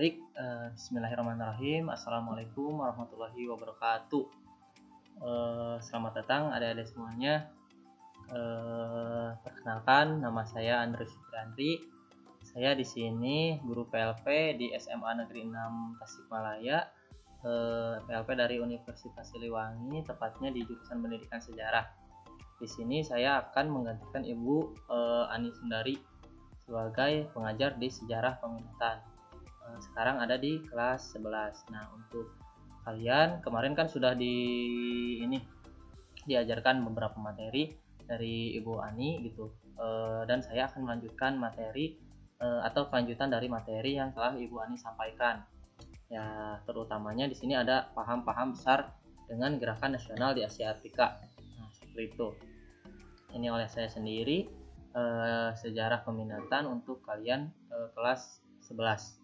Baik, bismillahirrahmanirrahim. Assalamualaikum warahmatullahi wabarakatuh. Selamat datang adik-adik semuanya. Perkenalkan, nama saya Andres Fitrandri. Saya di sini guru PLP di SMA Negeri 6 Tasikmalaya. PLP dari Universitas Siliwangi, tepatnya di jurusan Pendidikan Sejarah. Di sini saya akan menggantikan Ibu Ani Sundari sebagai pengajar di Sejarah Peminatan. Sekarang ada di kelas 11. Nah, untuk kalian kemarin kan sudah diajarkan beberapa materi dari Ibu Ani gitu, dan saya akan melanjutkan materi atau kelanjutan dari materi yang telah Ibu Ani sampaikan. Ya, terutamanya di sini ada paham-paham besar dengan gerakan nasional di Asia Afrika. Nah, seperti itu. Ini oleh saya sendiri, sejarah peminatan untuk kalian kelas 11.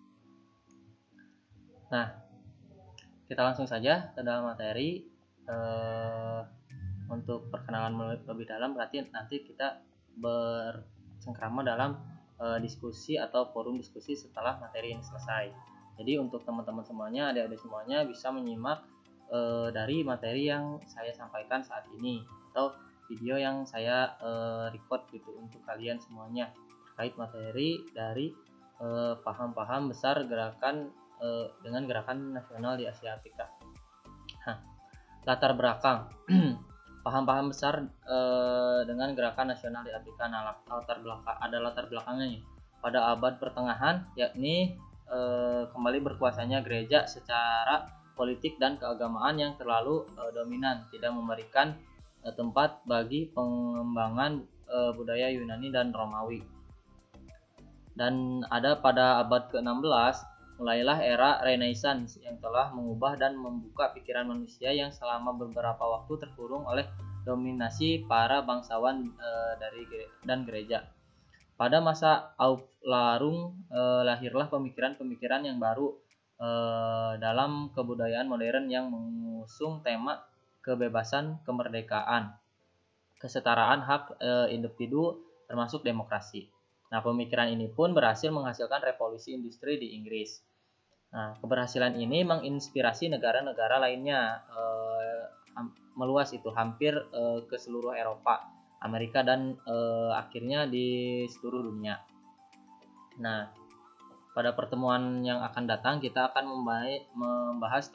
Nah, kita langsung saja ke dalam materi. Untuk perkenalan lebih dalam, berarti nanti kita bercengkrama dalam diskusi atau forum diskusi setelah materi ini selesai. Jadi untuk teman-teman semuanya, adik-adik semuanya bisa menyimak dari materi yang saya sampaikan saat ini atau video yang saya record gitu untuk kalian semuanya terkait materi dari paham-paham besar gerakan dengan gerakan nasional di Asia Afrika. Nah, latar belakang paham-paham besar dengan gerakan nasional di Afrika. Nah, latar belakangnya nih. Pada abad pertengahan, yakni kembali berkuasanya gereja secara politik dan keagamaan yang terlalu dominan, tidak memberikan tempat bagi pengembangan budaya Yunani dan Romawi. Dan ada pada abad ke-16 mulailah era Renaissance yang telah mengubah dan membuka pikiran manusia yang selama beberapa waktu terkurung oleh dominasi para bangsawan dan gereja. Pada masa Aufklärung lahirlah pemikiran-pemikiran yang baru dalam kebudayaan modern yang mengusung tema kebebasan, kemerdekaan, kesetaraan hak individu termasuk demokrasi. Nah, pemikiran ini pun berhasil menghasilkan revolusi industri di Inggris. Nah, keberhasilan ini menginspirasi negara-negara lainnya meluas itu hampir ke seluruh Eropa, Amerika, dan akhirnya di seluruh dunia. Nah, pada pertemuan yang akan datang kita akan membahas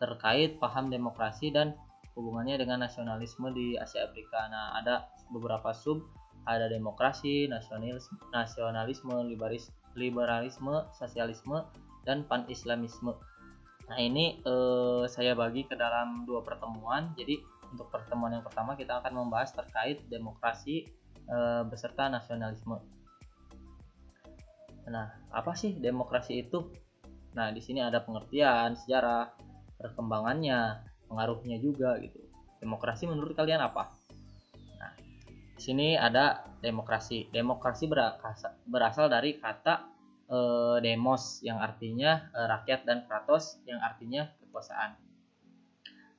terkait paham demokrasi dan hubungannya dengan nasionalisme di Asia Afrika. Nah, ada beberapa ada demokrasi, nasionalisme, liberalisme, sosialisme, dan pan-islamisme. Nah, ini saya bagi ke dalam 2 pertemuan. Jadi untuk pertemuan yang pertama kita akan membahas terkait demokrasi beserta nasionalisme. Nah, apa sih demokrasi itu? Nah, di sini ada pengertian, sejarah, perkembangannya, pengaruhnya juga gitu. Demokrasi menurut kalian apa? Nah, di sini ada demokrasi. Demokrasi berasal dari kata demos yang artinya rakyat dan kratos yang artinya kekuasaan.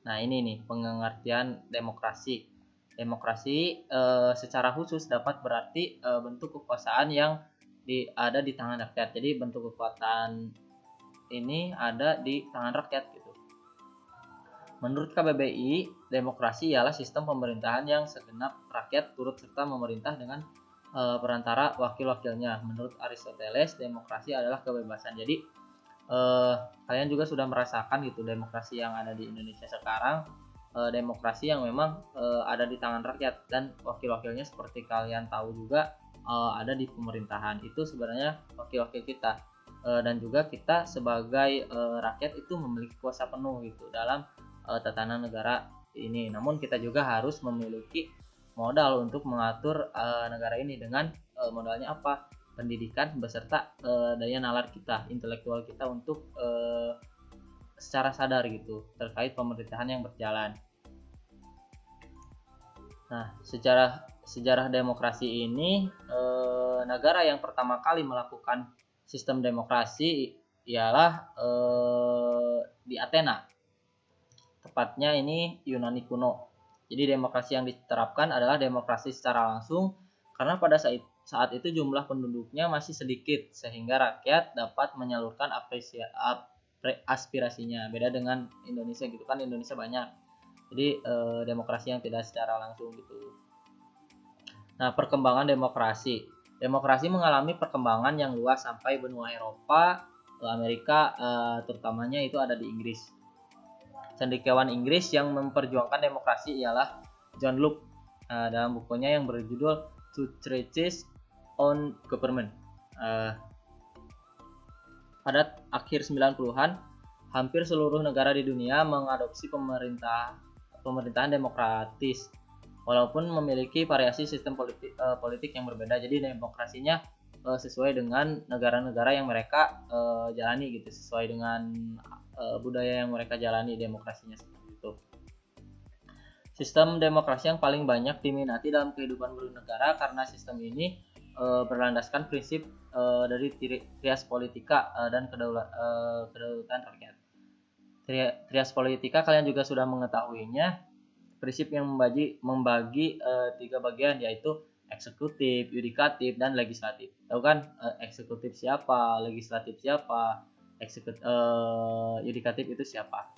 Nah, ini nih pengertian demokrasi. Demokrasi secara khusus dapat berarti bentuk kekuasaan yang ada di tangan rakyat. Jadi bentuk kekuasaan ini ada di tangan rakyat gitu. Menurut KBBI, demokrasi ialah sistem pemerintahan yang segenap rakyat turut serta memerintah dengan perantara wakil-wakilnya. Menurut Aristoteles, demokrasi adalah kebebasan. Jadi kalian juga sudah merasakan gitu demokrasi yang ada di Indonesia sekarang, demokrasi yang memang ada di tangan rakyat dan wakil-wakilnya seperti kalian tahu juga ada di pemerintahan. Itu sebenarnya wakil-wakil kita, dan juga kita sebagai rakyat itu memiliki kuasa penuh gitu dalam tatanan negara ini. Namun kita juga harus memiliki modal untuk mengatur negara ini dengan modalnya apa? Pendidikan beserta daya nalar kita, intelektual kita untuk secara sadar gitu terkait pemerintahan yang berjalan. Nah, sejarah demokrasi ini, negara yang pertama kali melakukan sistem demokrasi ialah di Athena. Tepatnya ini Yunani kuno. Jadi demokrasi yang diterapkan adalah demokrasi secara langsung karena pada saat itu jumlah penduduknya masih sedikit sehingga rakyat dapat menyalurkan aspirasinya. Beda dengan Indonesia gitu kan, Indonesia banyak. Jadi demokrasi yang tidak secara langsung gitu. Nah, perkembangan demokrasi. Demokrasi mengalami perkembangan yang luas sampai benua Eropa, Amerika, terutamanya itu ada di Inggris. Cendekiawan Inggris yang memperjuangkan demokrasi ialah John Locke dalam bukunya yang berjudul Two Treatises on Government. Pada akhir 90-an, hampir seluruh negara di dunia mengadopsi pemerintahan demokratis, walaupun memiliki variasi sistem politik yang berbeda. Jadi demokrasinya sesuai dengan negara-negara yang mereka jalani gitu, sesuai dengan budaya yang mereka jalani demokrasinya seperti itu. Sistem demokrasi yang paling banyak diminati dalam kehidupan bernegara karena sistem ini berlandaskan prinsip dari trias politika dan kedaulatan rakyat. Trias politika kalian juga sudah mengetahuinya, prinsip yang membagi 3 bagian, yaitu eksekutif, yudikatif, dan legislatif. Tahu kan eksekutif siapa, legislatif siapa, yudikatif itu siapa.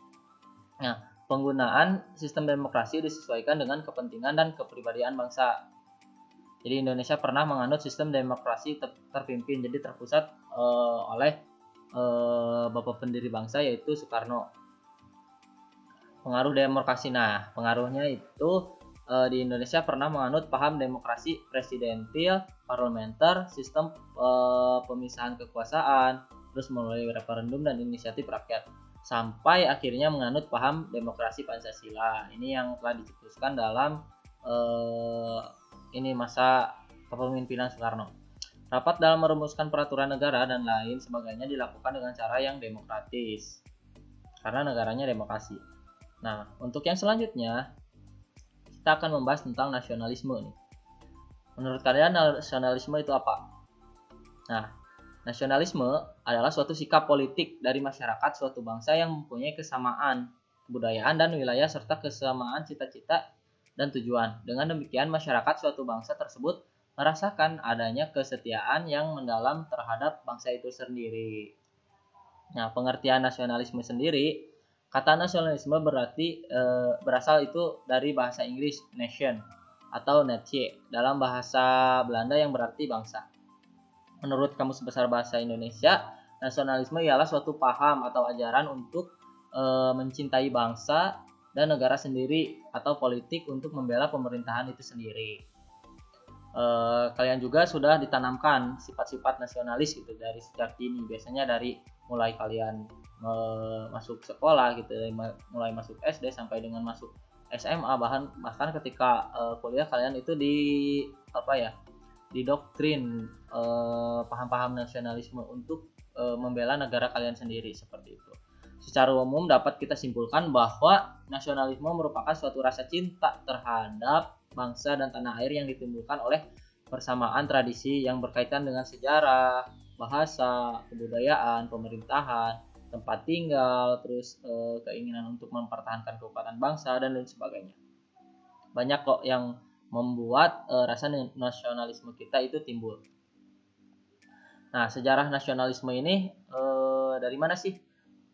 Nah, penggunaan sistem demokrasi disesuaikan dengan kepentingan dan kepribadian bangsa. Jadi Indonesia pernah menganut sistem demokrasi terpimpin, jadi terpusat oleh Bapak pendiri bangsa yaitu Soekarno. Pengaruh demokrasi. Nah, pengaruhnya itu di Indonesia pernah menganut paham demokrasi presidentil, parlementer, sistem pemisahan kekuasaan, terus melalui referendum dan inisiatif rakyat, sampai akhirnya menganut paham demokrasi Pancasila. Ini yang telah dicetuskan dalam masa kepemimpinan Soekarno. Rapat dalam merumuskan peraturan negara dan lain sebagainya dilakukan dengan cara yang demokratis, karena negaranya demokrasi. Nah, untuk yang selanjutnya, kita akan membahas tentang nasionalisme nih. Menurut kalian nasionalisme itu apa? Nah, nasionalisme adalah suatu sikap politik dari masyarakat suatu bangsa yang mempunyai kesamaan kebudayaan dan wilayah serta kesamaan cita-cita dan tujuan. Dengan demikian, masyarakat suatu bangsa tersebut merasakan adanya kesetiaan yang mendalam terhadap bangsa itu sendiri. Nah, pengertian nasionalisme sendiri, kata nasionalisme berasal itu dari bahasa Inggris nation atau natie dalam bahasa Belanda yang berarti bangsa. Menurut Kamus Besar Bahasa Indonesia, nasionalisme ialah suatu paham atau ajaran untuk mencintai bangsa dan negara sendiri atau politik untuk membela pemerintahan itu sendiri. Kalian juga sudah ditanamkan sifat-sifat nasionalis gitu dari sejak dini, biasanya dari mulai kalian masuk sekolah gitu, mulai masuk SD sampai dengan masuk SMA, bahkan ketika kuliah kalian itu didoktrin paham-paham nasionalisme untuk membela negara kalian sendiri seperti itu. Secara umum dapat kita simpulkan bahwa nasionalisme merupakan suatu rasa cinta terhadap bangsa dan tanah air yang ditimbulkan oleh persamaan tradisi yang berkaitan dengan sejarah, bahasa, kebudayaan, pemerintahan, tempat tinggal, terus keinginan untuk mempertahankan kekuatan bangsa dan lain sebagainya. Banyak kok yang membuat rasa nasionalisme kita itu timbul. Nah, sejarah nasionalisme ini dari mana sih?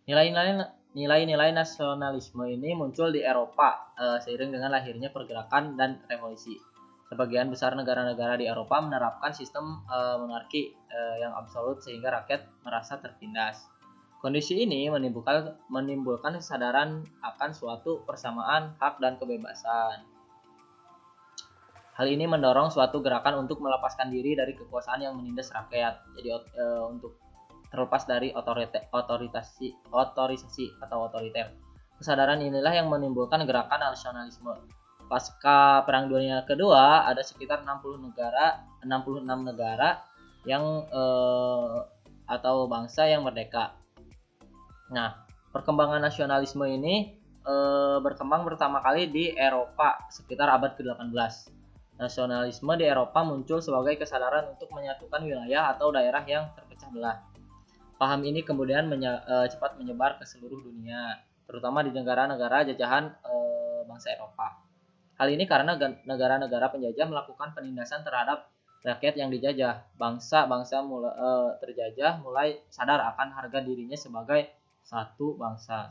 Nilai-nilai nasionalisme ini muncul di Eropa seiring dengan lahirnya pergerakan dan revolusi. Sebagian besar negara-negara di Eropa menerapkan sistem monarki yang absolut sehingga rakyat merasa tertindas. Kondisi ini menimbulkan kesadaran akan suatu persamaan hak dan kebebasan. Hal ini mendorong suatu gerakan untuk melepaskan diri dari kekuasaan yang menindas rakyat. Jadi untuk terlepas dari otorisasi atau otoriter. Kesadaran inilah yang menimbulkan gerakan nasionalisme. Pasca Perang Dunia Kedua, ada sekitar 66 negara yang atau bangsa yang merdeka. Nah, perkembangan nasionalisme ini berkembang pertama kali di Eropa sekitar abad ke-18. Nasionalisme di Eropa muncul sebagai kesadaran untuk menyatukan wilayah atau daerah yang terpecah belah. Paham ini kemudian cepat menyebar ke seluruh dunia, terutama di negara-negara jajahan bangsa Eropa. Hal ini karena negara-negara penjajah melakukan penindasan terhadap rakyat yang dijajah. Bangsa-bangsa terjajah mulai sadar akan harga dirinya sebagai suatu bangsa.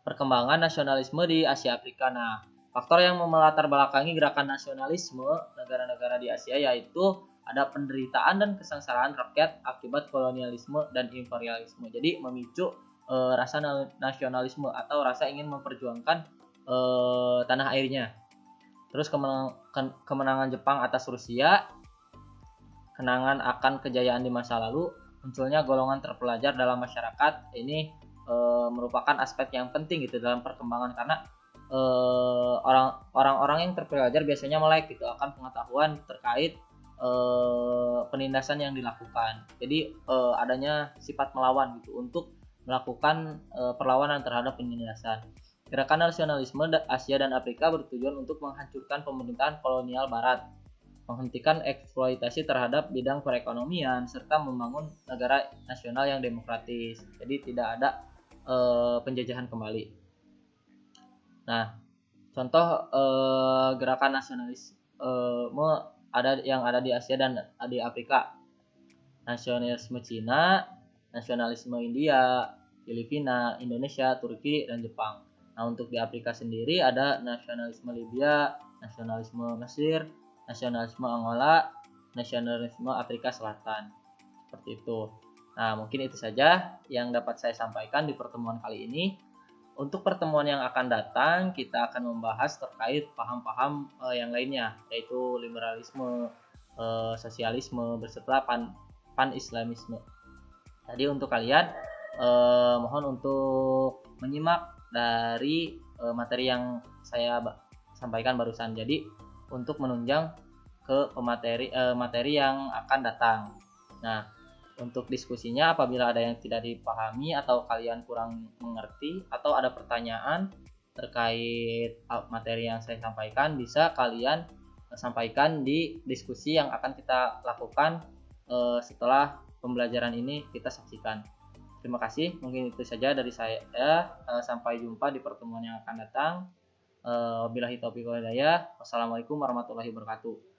Perkembangan nasionalisme di Asia Afrika. Nah, faktor yang melatar belakangi gerakan nasionalisme negara-negara di Asia yaitu ada penderitaan dan kesengsaraan rakyat akibat kolonialisme dan imperialisme. Jadi memicu rasa nasionalisme atau rasa ingin memperjuangkan tanah airnya. Terus kemenangan Jepang atas Rusia, kenangan akan kejayaan di masa lalu, munculnya golongan terpelajar dalam masyarakat. Ini merupakan aspek yang penting gitu dalam perkembangan, karena orang-orang yang terpelajar biasanya melek gitu akan pengetahuan terkait penindasan yang dilakukan. Jadi adanya sifat melawan gitu untuk melakukan perlawanan terhadap penindasan. Gerakan nasionalisme Asia dan Afrika bertujuan untuk menghancurkan pemerintahan kolonial Barat, menghentikan eksploitasi terhadap bidang perekonomian, serta membangun negara nasional yang demokratis. Jadi tidak ada penjajahan kembali. Nah, contoh gerakan nasionalis yang ada di Asia dan di Afrika: nasionalisme Cina, nasionalisme India, Filipina, Indonesia, Turki, dan Jepang. Nah, untuk di Afrika sendiri ada nasionalisme Libya, nasionalisme Mesir, nasionalisme Angola, nasionalisme Afrika Selatan. Seperti itu. Nah, mungkin itu saja yang dapat saya sampaikan di pertemuan kali ini. Untuk pertemuan yang akan datang, kita akan membahas terkait paham-paham yang lainnya, yaitu liberalisme, sosialisme, beserta pan-islamisme. Jadi untuk kalian, mohon untuk menyimak dari materi yang saya sampaikan barusan. Jadi untuk menunjang ke materi yang akan datang. Nah, untuk diskusinya, apabila ada yang tidak dipahami atau kalian kurang mengerti atau ada pertanyaan terkait materi yang saya sampaikan, bisa kalian sampaikan di diskusi yang akan kita lakukan setelah pembelajaran ini kita saksikan. Terima kasih, mungkin itu saja dari saya. Sampai jumpa di pertemuan yang akan datang. Wabillahi taufiq wal hidayah. Wassalamualaikum warahmatullahi wabarakatuh.